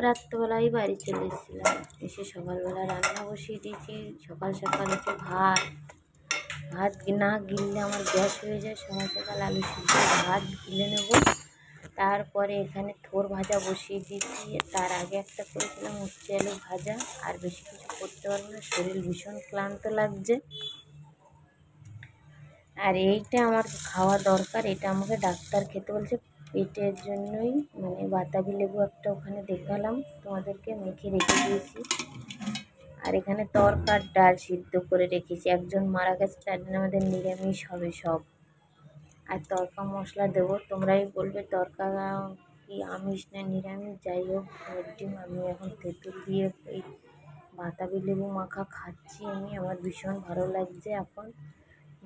রাত্রেবেলায় বাড়ি চলে এসেছিলাম। এসে সকালবেলা রান্না বসিয়ে দিয়েছি। সকাল সকাল একটু ভাত না গিললে আমার গ্যাস হয়ে যায়। সকাল সকাল আলু সিদ্ধ ভাত গিলে নেব। তারপরে এখানে থোর ভাজা বসিয়ে দিয়েছি। তার আগে একটা করেছিলাম উচ্ছে আলু ভাজা। আর বেশি কিছু করতে পারবো না, শরীর ভীষণ ক্লান্ত লাগছে। আর এইটা আমার খাওয়া দরকার, এটা আমাকে ডাক্তার খেতে বলছে পেটের জন্যই। মানে বাতাবি লেবু একটা ওখানে দেখালাম, তোমাদেরকে মেখে রেখে দিয়েছি। আর এখানে তরকার ডাল সিদ্ধ করে রেখেছি। একজন মারা গেছে, তার জন্য আমাদের নিরামিষ হবে সব। আর তরকা মশলা দেবো, তোমরাই বলবে তরকা কি আমিষ না নিরামিষ। যাই হোক, ডিম আমি এখন তেঁতুল দিয়ে এই বাতাবি লেবু মাখা খাচ্ছি। আমার ভীষণ ভালো লাগছে। এখন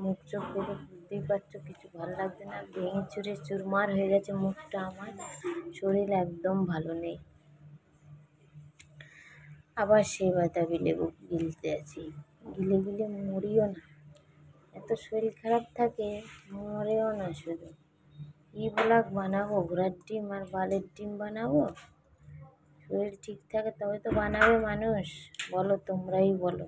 মুখ চোখ দেখে বুঝতেই পারছো কিছু ভালো লাগছে না, ভেঙে চুরে চুরমার হয়ে গেছে মুখটা। আমার শরীর একদম ভালো নেই, আবার সেই বাতাবি লেবু গিলতে আছি। গিলে গিলে মরিও না, এত শরীর খারাপ থাকে মরেও না। শুধু কী ব্লগ বানাবো, ঘোড়ার ডিম আর বালের ডিম বানাবো? শরীর ঠিক থাকে তবে তো বানাবে মানুষ, বলো তোমরাই বলো।